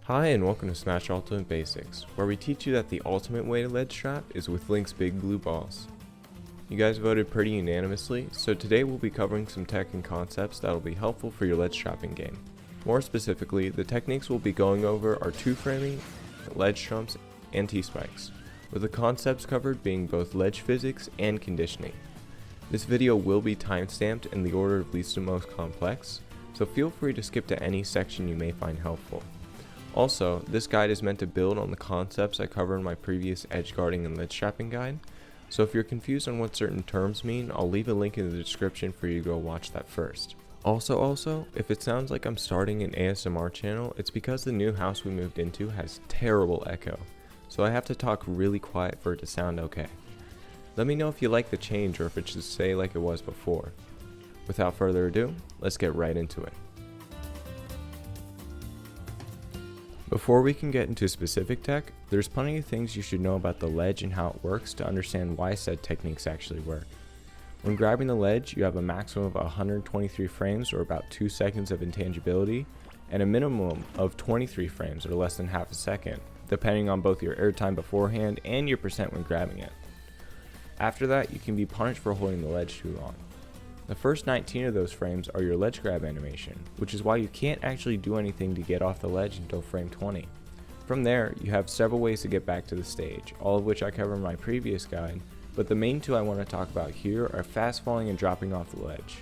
Hi and welcome to Smash Ultimate Basics, where we teach you that the ultimate way to ledge trap is with Link's big blue balls. You guys voted pretty unanimously, so today we'll be covering some tech and concepts that will be helpful for your ledge trapping game. More specifically, the techniques we'll be going over are two-framing, ledge jumps, and T-spikes, with the concepts covered being both ledge physics and conditioning. This video will be timestamped in the order of least to most complex, so feel free to skip to any section you may find helpful. Also, this guide is meant to build on the concepts I cover in my previous edge guarding and ledge trapping guide, so if you're confused on what certain terms mean, I'll leave a link in the description for you to go watch that first. Also, if it sounds like I'm starting an ASMR channel, it's because the new house we moved into has terrible echo, so I have to talk really quiet for it to sound okay. Let me know if you like the change or if it should stay like it was before. Without further ado, let's get right into it. Before we can get into specific tech, there's plenty of things you should know about the ledge and how it works to understand why said techniques actually work. When grabbing the ledge, you have a maximum of 123 frames or about 2 seconds of intangibility, and a minimum of 23 frames or less than half a second, depending on both your airtime beforehand and your percent when grabbing it. After that, you can be punished for holding the ledge too long. The first 19 of those frames are your ledge grab animation, which is why you can't actually do anything to get off the ledge until frame 20. From there, you have several ways to get back to the stage, all of which I cover in my previous guide, but the main two I want to talk about here are fast falling and dropping off the ledge.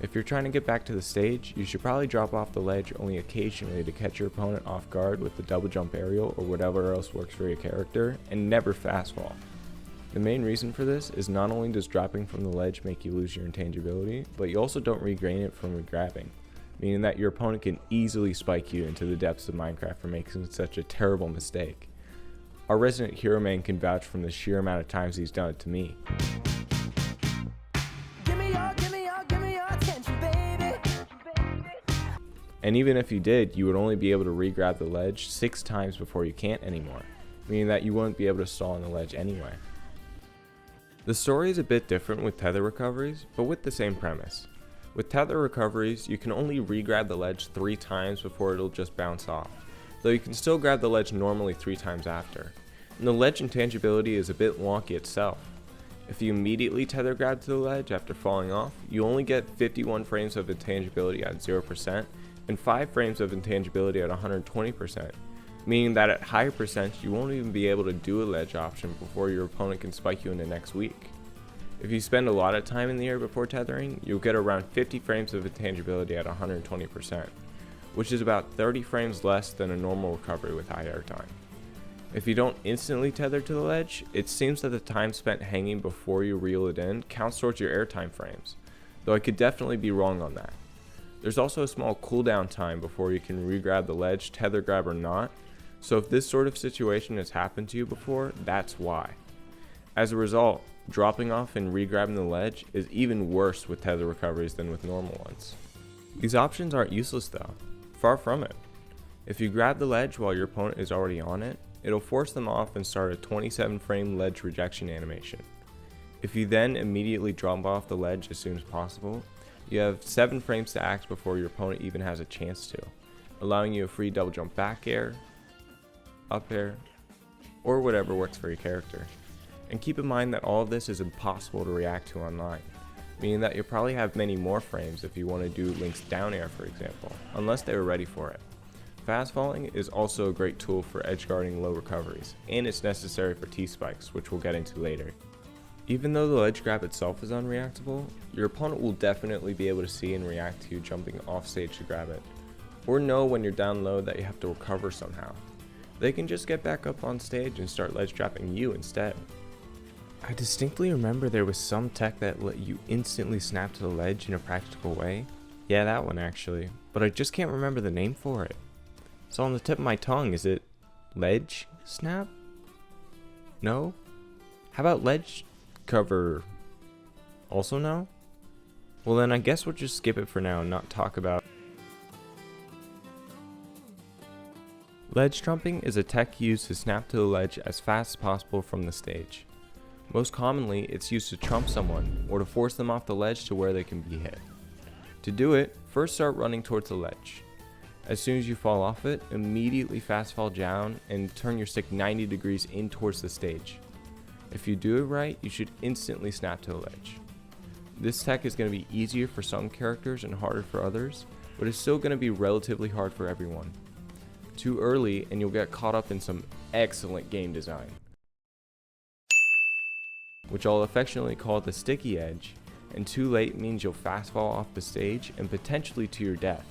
If you're trying to get back to the stage, you should probably drop off the ledge only occasionally to catch your opponent off guard with the double jump aerial or whatever else works for your character, and never fast fall. The main reason for this is not only does dropping from the ledge make you lose your intangibility, but you also don't regain it from re-grabbing, meaning that your opponent can easily spike you into the depths of Minecraft for making such a terrible mistake. Our resident hero man can vouch from the sheer amount of times he's done it to me. Give me your attention, baby. And even if you did, you would only be able to re-grab the ledge 6 times before you can't anymore, meaning that you wouldn't be able to stall on the ledge anyway. The story is a bit different with tether recoveries, but with the same premise. With tether recoveries, you can only re-grab the ledge 3 times before it'll just bounce off, though you can still grab the ledge normally 3 times after. And the ledge intangibility is a bit wonky itself. If you immediately tether grab to the ledge after falling off, you only get 51 frames of intangibility at 0% and 5 frames of intangibility at 120%. Meaning that at higher percents you won't even be able to do a ledge option before your opponent can spike you into next week. If you spend a lot of time in the air before tethering, you'll get around 50 frames of intangibility at 120%, which is about 30 frames less than a normal recovery with high airtime. If you don't instantly tether to the ledge, it seems that the time spent hanging before you reel it in counts towards your airtime frames, though I could definitely be wrong on that. There's also a small cooldown time before you can re-grab the ledge, tether grab or not, so if this sort of situation has happened to you before, that's why. As a result, dropping off and re-grabbing the ledge is even worse with tether recoveries than with normal ones. These options aren't useless though, far from it. If you grab the ledge while your opponent is already on it, it'll force them off and start a 27 frame ledge rejection animation. If you then immediately drop off the ledge as soon as possible, you have 7 frames to act before your opponent even has a chance to, allowing you a free double jump back air, up air, or whatever works for your character. And keep in mind that all of this is impossible to react to online, meaning that you'll probably have many more frames if you want to do Link's down air for example, unless they were ready for it. Fast falling is also a great tool for edge guarding low recoveries, and it's necessary for T-spikes, which we'll get into later. Even though the ledge grab itself is unreactable, your opponent will definitely be able to see and react to you jumping off stage to grab it, or know when you're down low that you have to recover somehow. They can just get back up on stage and start ledge trapping you instead. I distinctly remember there was some tech that let you instantly snap to the ledge in a practical way. Yeah, that one actually, but I just can't remember the name for it. It's on the tip of my tongue. Is it ledge snap? No? How about ledge cover? Also no? Well then I guess we'll just skip it for now and not talk about. Ledge trumping is a tech used to snap to the ledge as fast as possible from the stage. Most commonly, it's used to trump someone or to force them off the ledge to where they can be hit. To do it, first start running towards the ledge. As soon as you fall off it, immediately fast fall down and turn your stick 90 degrees in towards the stage. If you do it right, you should instantly snap to the ledge. This tech is going to be easier for some characters and harder for others, but it's still going to be relatively hard for everyone. Too early and you'll get caught up in some excellent game design, which I'll affectionately call the sticky edge, and too late means you'll fast fall off the stage and potentially to your death.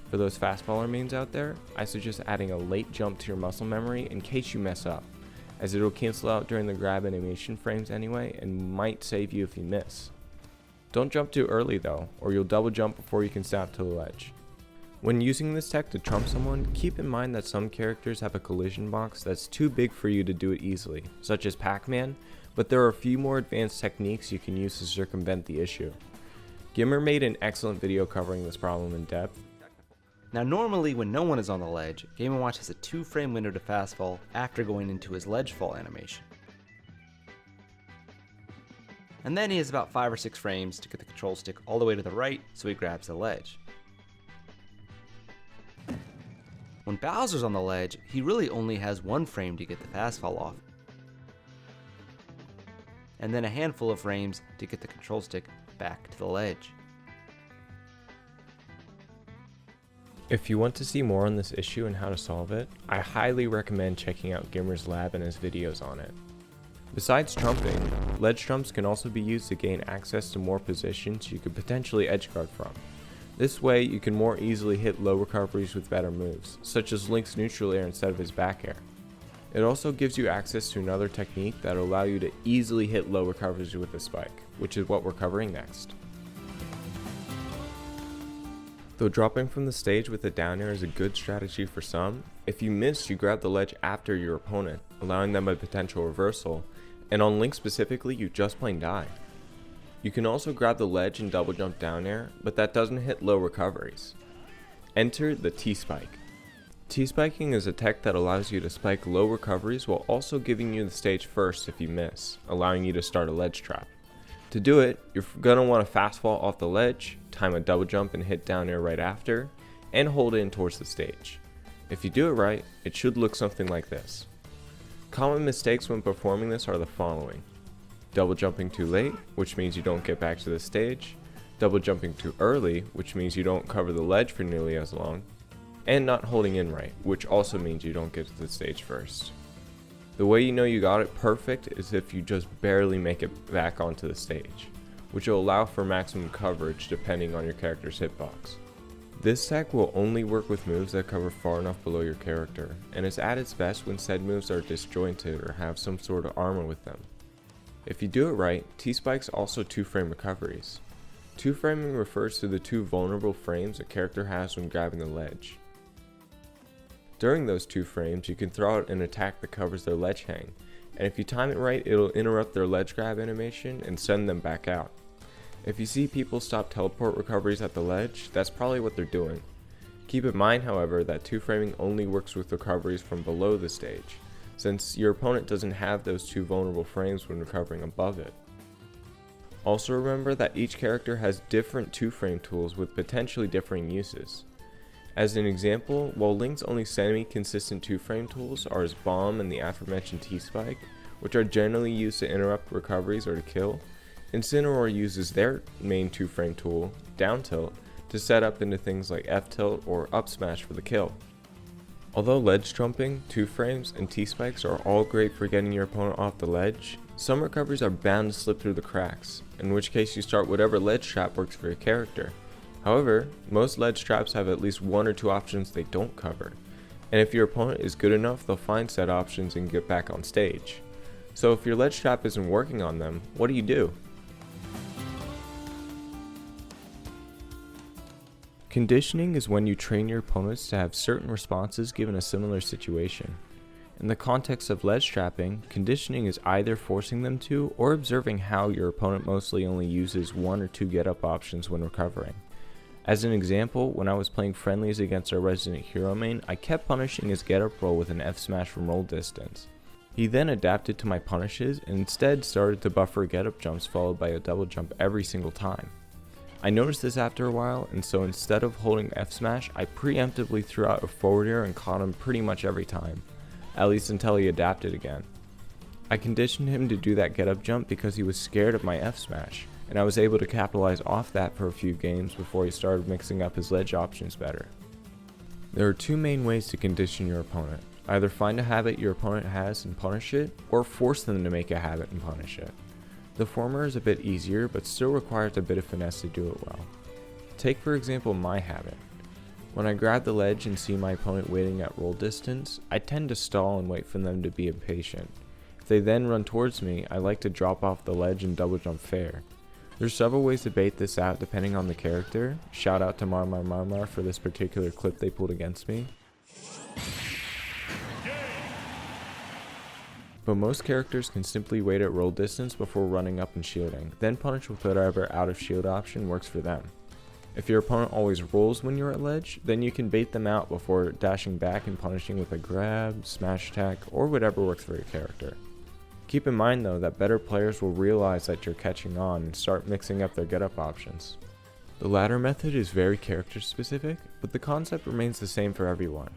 For those fast faller mains out there, I suggest adding a late jump to your muscle memory in case you mess up, as it'll cancel out during the grab animation frames anyway and might save you if you miss. Don't jump too early though, or you'll double jump before you can snap to the ledge. When using this tech to trump someone, keep in mind that some characters have a collision box that's too big for you to do it easily, such as Pac-Man, but there are a few more advanced techniques you can use to circumvent the issue. Gimmer made an excellent video covering this problem in depth. Now normally when no one is on the ledge, Game & Watch has a 2-frame window to fast fall after going into his ledge fall animation. And then he has about 5 or 6 frames to get the control stick all the way to the right so he grabs the ledge. When Bowser's on the ledge, he really only has 1 frame to get the fast fall off, and then a handful of frames to get the control stick back to the ledge. If you want to see more on this issue and how to solve it, I highly recommend checking out Gimmer's lab and his videos on it. Besides trumping, ledge trumps can also be used to gain access to more positions you could potentially edge guard from. This way you can more easily hit low recoveries with better moves, such as Link's neutral air instead of his back air. It also gives you access to another technique that will allow you to easily hit low recoveries with a spike, which is what we're covering next. Though dropping from the stage with a down air is a good strategy for some, if you miss, you grab the ledge after your opponent, allowing them a potential reversal, and on Link specifically, you just plain die. You can also grab the ledge and double jump down air, but that doesn't hit low recoveries. Enter the T-Spike. T-Spiking is a tech that allows you to spike low recoveries while also giving you the stage first if you miss, allowing you to start a ledge trap. To do it, you're going to want to fast fall off the ledge, time a double jump and hit down air right after, and hold in towards the stage. If you do it right, it should look something like this. Common mistakes when performing this are the following: double jumping too late, which means you don't get back to the stage, double jumping too early, which means you don't cover the ledge for nearly as long, and not holding in right, which also means you don't get to the stage first. The way you know you got it perfect is if you just barely make it back onto the stage, which will allow for maximum coverage depending on your character's hitbox. This tech will only work with moves that cover far enough below your character, and is at its best when said moves are disjointed or have some sort of armor with them. If you do it right, T-Spike's also 2-frame recoveries. 2-framing refers to the 2 vulnerable frames a character has when grabbing the ledge. During those 2 frames, you can throw out an attack that covers their ledge hang, and if you time it right, it'll interrupt their ledge grab animation and send them back out. If you see people stop teleport recoveries at the ledge, that's probably what they're doing. Keep in mind, however, that 2-framing only works with recoveries from below the stage, since your opponent doesn't have those 2 vulnerable frames when recovering above it. Also remember that each character has different 2-frame tools with potentially differing uses. As an example, while Link's only semi-consistent 2-frame tools are his bomb and the aforementioned T-Spike, which are generally used to interrupt recoveries or to kill, Incineroar uses their main 2-frame tool, down tilt, to set up into things like F tilt or up smash for the kill. Although ledge trumping, 2-frames, and T-Spikes are all great for getting your opponent off the ledge, some recoveries are bound to slip through the cracks, in which case you start whatever ledge trap works for your character. However, most ledge traps have at least 1 or 2 options they don't cover, and if your opponent is good enough, they'll find said options and get back on stage. So if your ledge trap isn't working on them, what do? Conditioning is when you train your opponents to have certain responses given a similar situation. In the context of ledge trapping, conditioning is either forcing them to or observing how your opponent mostly only uses 1 or 2 get-up options when recovering. As an example, when I was playing friendlies against our resident hero main, I kept punishing his get-up roll with an F smash from roll distance. He then adapted to my punishes and instead started to buffer get-up jumps followed by a double jump every single time. I noticed this after a while, and so instead of holding F smash, I preemptively threw out a forward air and caught him pretty much every time, at least until he adapted again. I conditioned him to do that get up jump because he was scared of my F smash, and I was able to capitalize off that for a few games before he started mixing up his ledge options better. There are two main ways to condition your opponent. Either find a habit your opponent has and punish it, or force them to make a habit and punish it. The former is a bit easier, but still requires a bit of finesse to do it well. Take for example my habit. When I grab the ledge and see my opponent waiting at roll distance, I tend to stall and wait for them to be impatient. If they then run towards me, I like to drop off the ledge and double jump fair. There's several ways to bait this out depending on the character. Shout out to marmarmarmar for this particular clip they pulled against me. But most characters can simply wait at roll distance before running up and shielding, then punish with whatever out of shield option works for them. If your opponent always rolls when you're at ledge, then you can bait them out before dashing back and punishing with a grab, smash attack, or whatever works for your character. Keep in mind though that better players will realize that you're catching on and start mixing up their get up options. The latter method is very character specific, but the concept remains the same for everyone.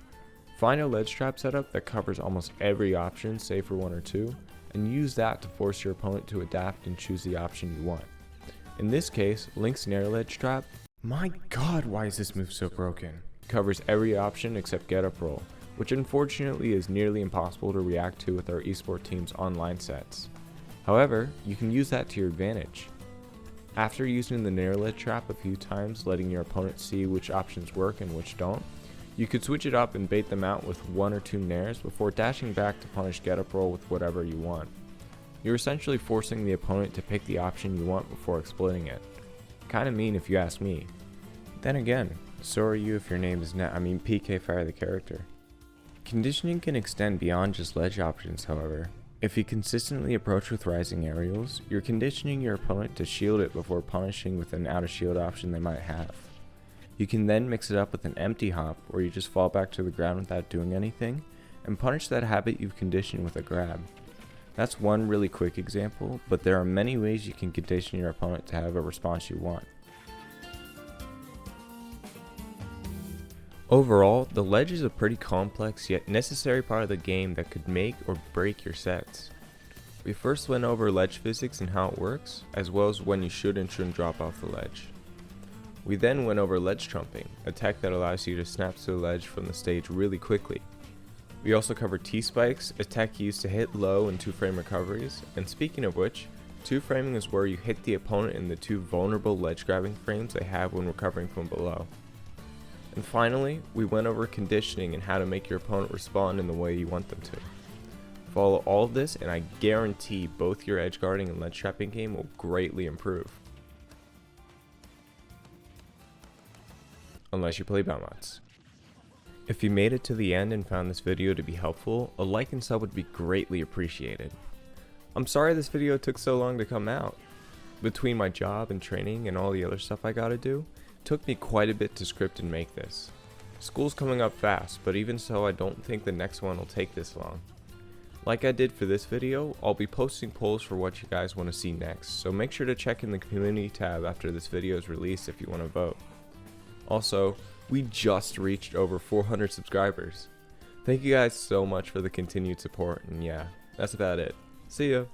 Find a ledge trap setup that covers almost every option save for one or two, and use that to force your opponent to adapt and choose the option you want. In this case, Link's Nair ledge trap, my god why is this move so broken, covers every option except get up roll, which unfortunately is nearly impossible to react to with our esports team's online sets. However, you can use that to your advantage. After using the Nair ledge trap a few times, letting your opponent see which options work and which don't, you could switch it up and bait them out with one or two nairs before dashing back to punish get up roll with whatever you want. You're essentially forcing the opponent to pick the option you want before exploiting it. Kinda mean if you ask me. Then again, so are you if your name is PK Fire the character. Conditioning can extend beyond just ledge options however. If you consistently approach with rising aerials, you're conditioning your opponent to shield it before punishing with an out of shield option they might have. You can then mix it up with an empty hop where you just fall back to the ground without doing anything, and punish that habit you've conditioned with a grab. That's one really quick example, but there are many ways you can condition your opponent to have a response you want. Overall, the ledge is a pretty complex yet necessary part of the game that could make or break your sets. We first went over ledge physics and how it works, as well as when you should and shouldn't drop off the ledge. We then went over ledge trumping, a tech that allows you to snap to the ledge from the stage really quickly. We also covered T-spikes, a tech used to hit low and 2-frame recoveries, and speaking of which, 2-framing is where you hit the opponent in the two vulnerable ledge grabbing frames they have when recovering from below. And finally, we went over conditioning and how to make your opponent respond in the way you want them to. Follow all of this and I guarantee both your edge guarding and ledge trapping game will greatly improve. Unless you play Belmonts. If you made it to the end and found this video to be helpful, a like and sub would be greatly appreciated. I'm sorry this video took so long to come out. Between my job and training and all the other stuff I gotta do, it took me quite a bit to script and make this. School's coming up fast, but even so I don't think the next one will take this long. Like I did for this video, I'll be posting polls for what you guys want to see next, so make sure to check in the community tab after this video is released if you want to vote. Also, we just reached over 400 subscribers. Thank you guys so much for the continued support, and yeah, that's about it. See ya!